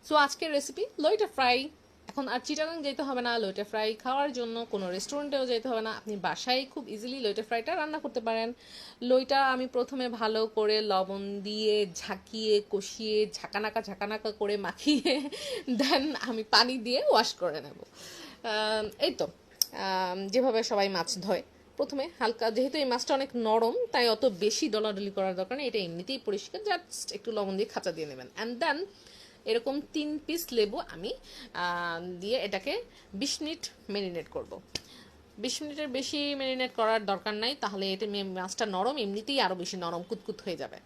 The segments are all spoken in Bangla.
সো আজকের রেসিপি লইটা ফ্রাই। এখন আর চিটাগাং যেতে হবে না লইটা ফ্রাই খাওয়ার জন্য, কোনো রেস্টুরেন্টেও যেতে হবে না, আপনি বাসায় খুব ইজিলি লইটা ফ্রাইটা রান্না করতে পারেন। লইটা আমি প্রথমে ভালো করে লবণ দিয়ে ঝাঁকিয়ে কষিয়ে ঝাঁকানাকা ঝাঁকানাকা করে মাখিয়ে দেন আমি পানি দিয়ে ওয়াশ করে নেব। এই তো যেভাবে সবাই মাছ ধয়, প্রথমে হালকা, যেহেতু এই মাছটা অনেক নরম তাই অত বেশি ডলাডলি করার দরকার নেই, এটা এমনিতেই পরিষ্কার, জাস্ট একটু লবণ দিয়ে খাঁচা দিয়ে নেবেন। অ্যান্ড দেন এরকম 3 পিস লেবু আমি দিয়ে এটাকে 20 মিনিট ম্যারিনেট করব। 20 মিনিটের বেশি ম্যারিনেট করার দরকার নাই, তাহলে এটা মাছটা নরম, এমনিতেই আরও বেশি নরম কুতকুত হয়ে যাবে।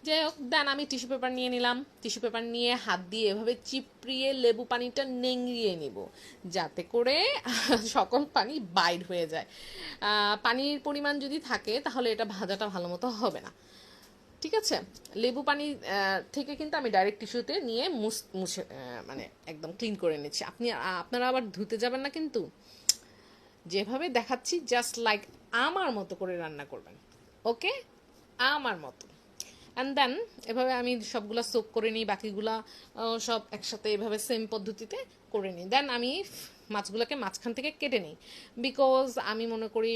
যাই হোক, দেন আমি টিস্যু পেপার নিয়ে নিলাম। টিস্যু পেপার নিয়ে হাত দিয়ে এভাবে চিপড়িয়ে লেবু পানিটা নেংড়িয়ে নিব, যাতে করে সকল পানি বাইর হয়ে যায়। পানির পরিমাণ যদি থাকে তাহলে এটা ভাজাটা ভালো মতো হবে না। ঠিক আছে, লেবু পানি থেকে কিন্তু আমি ডাইরেক্ট টিস্যুতে নিয়ে মুছে মানে একদম ক্লিন করে নিচ্ছি। আপনারা আবার ধুতে যাবেন না কিন্তু, যেভাবে দেখাচ্ছি জাস্ট লাইক আমার মতো করে রান্না করবেন, ওকে? আমার মতো। অ্যান্ড দেন এভাবে আমি সবগুলা সোক করে নিই, বাকিগুলা সব একসাথে এভাবে সেম পদ্ধতিতে করে নিই। দেন আমি মাছগুলোকে মাঝখান থেকে কেটে নিই, বিকজ আমি মনে করি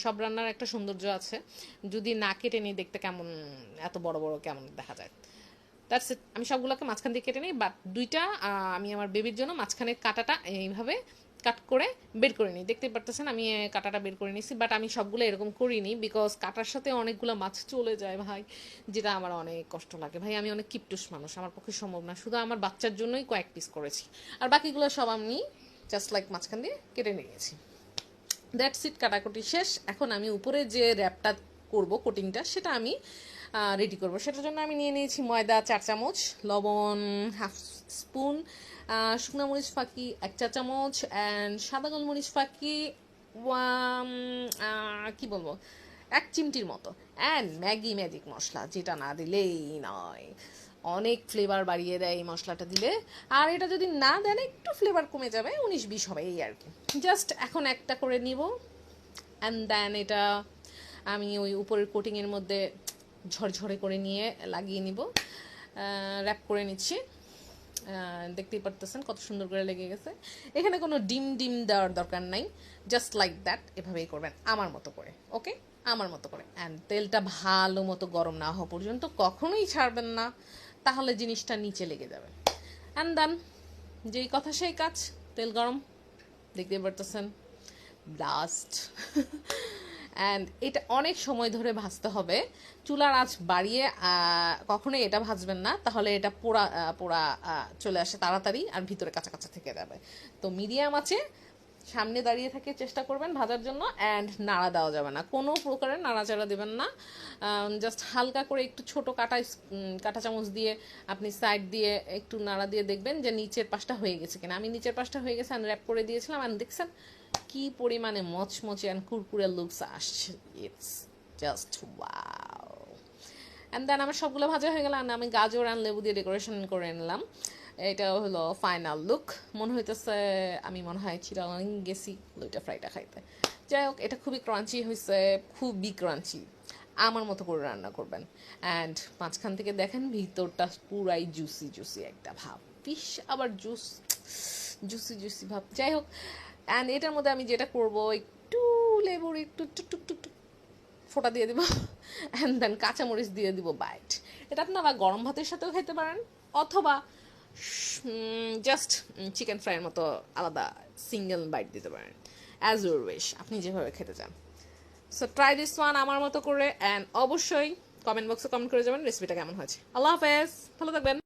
সব রান্নার একটা সৌন্দর্য আছে, যদি না কেটে নিই দেখতে কেমন, এত বড় বড় কেমন দেখা যায়। দ্যাটস ইট, আমি সবগুলোকে মাঝখান দিয়ে কেটে নিই, বাট দুইটা আমি আমার বেবির জন্য মাঝখানের কাটাটা এইভাবে কাট করে বের করে নিই। দেখতেই পারতেছেন আমি কাটাটা বের করে নিয়েছি, বাট আমি সবগুলো এরকম করিনি, বিকজ কাটার সাথে অনেকগুলো মাছ চলে যায় ভাই, যেটা আমার অনেক কষ্ট লাগে। ভাই আমি অনেক কিপটুস মানুষ, আমার পক্ষে সম্ভব না, শুধু আমার বাচ্চার জন্যই কয়েক পিস করেছি, আর বাকিগুলো সব আমি জাস্ট লাইক মাঝখান দিয়ে কেটে নিয়েছি। দ্যাটস ইট, কাটাকুটি শেষ। এখন আমি উপরে যে র্যাপটা করব, কোটিংটা, সেটা আমি রেডি করব। সেটার জন্য আমি নিয়ে নিয়েছি ময়দা 4 চামচ, লবণ হাফ স্পুন, শুকনো মরিচ ফাঁকি 1 চা চামচ, অ্যান্ড সাদা গোলমরিচ ফাঁকি কি বলবো 1 চিমটির মতো, অ্যান্ড ম্যাগি ম্যাজিক মশলা, যেটা না দিলেই নয়, অনেক ফ্লেভার বাড়িয়ে দেয় এই মশলাটা দিলে। আর এটা যদি না দেন একটু ফ্লেভার কমে যাবে, 19-20 হবে এই আর কি। জাস্ট এখন একটা করে নিব, অ্যান্ড দেন এটা আমি ওই উপরের কোটিংয়ের মধ্যে ঝরঝরে করে নিয়ে লাগিয়ে নিব, র্যাপ করে নিচ্ছি। দেখতেই পারতেছেন কত সুন্দর করে লেগে গেছে। এখানে কোনো ডিম ডিম দেওয়ার দরকার নাই, জাস্ট লাইক দ্যাট, এভাবেই করবেন আমার মতো করে, ওকে? আমার মতো করে। অ্যান্ড তেলটা ভালো মতো গরম না হওয়া পর্যন্ত কখনোই ছাড়বেন না, তাহলে জিনিসটা নিচে লেগে যাবে। অ্যান্ড দেন যেই কথা সেই কাজ, তেল গরম, দেখতেই পারতেছেন, ব্লাস্ট। অ্যান্ড এটা অনেক সময় ধরে ভাজতে হবে, চুলার আঁচ বাড়িয়ে কখনোই এটা ভাজবেন না, তাহলে এটা পোড়া পোড়া চলে আসে তাড়াতাড়ি, আর ভিতরে কাঁচা কাঁচা থেকে যাবে। তো মিডিয়াম আছে সামনে দাঁড়িয়ে থেকে চেষ্টা করবেন ভাজার জন্য, অ্যান্ড নাড়া দেওয়া যাবে না, কোনো প্রকারের নাড়াচাড়া দেবেন না। জাস্ট হালকা করে একটু ছোট কাটা চামচ দিয়ে আপনি সাইড দিয়ে একটু নাড়া দিয়ে দেখবেন যে নিচের পাশটা হয়ে গেছে কিনা। আমি নিচের পাশটা হয়ে গেছে, আমি র্যাপ করে দিয়েছিলাম, অ্যান্ড দেখছেন কি পরিমাণে মচমচে অ্যান্ড কুরকুরে লুকস আসছে, it's just wow. And then আমার সবগুলো ভাজা হয়ে গেল, আমি গাজর অ্যান্ড লেবু দিয়ে ডেকোরেশন করে নিলাম। এটা হলো ফাইনাল লুক। মনে হইতেছে আমি মনে হয় চিটাগাং গেছি লইটা ফ্রাইটা খাইতে। যাই হোক, এটা খুবই ক্রাঞ্চি হয়েছে, খুবই ক্রাঞ্চি। আমার মতো করে রান্না করবেন, অ্যান্ড মাঝখান থেকে দেখেন ভিতরটা পুরাই জুসি জুসি একটা ভাব, ফিশ আবার জুসি জুসি ভাব। যাই হোক, অ্যান্ড এটার মধ্যে আমি যেটা করব, একটু লেবুর একটু টুক টুক টুক টুক ফোঁটা দিয়ে দিব, অ্যান্ড দেন কাঁচামরিচ দিয়ে দিব বাইট। এটা আপনারা গরম ভাতের সাথেও খেতে পারেন, অথবা জাস্ট চিকেন ফ্রাইয়ের মতো আলাদা সিঙ্গেল বাইট দিতে পারেন, অ্যাজ ইউর উইশ, আপনি যেভাবে খেতে চান। সো ট্রাই দিস ওয়ান আমার মতো করে, অ্যান্ড অবশ্যই কমেন্ট বক্সে কমেন্ট করে যাবেন রেসিপিটা কেমন হয়েছে। আল্লাহ হাফেজ, ভালো থাকবেন।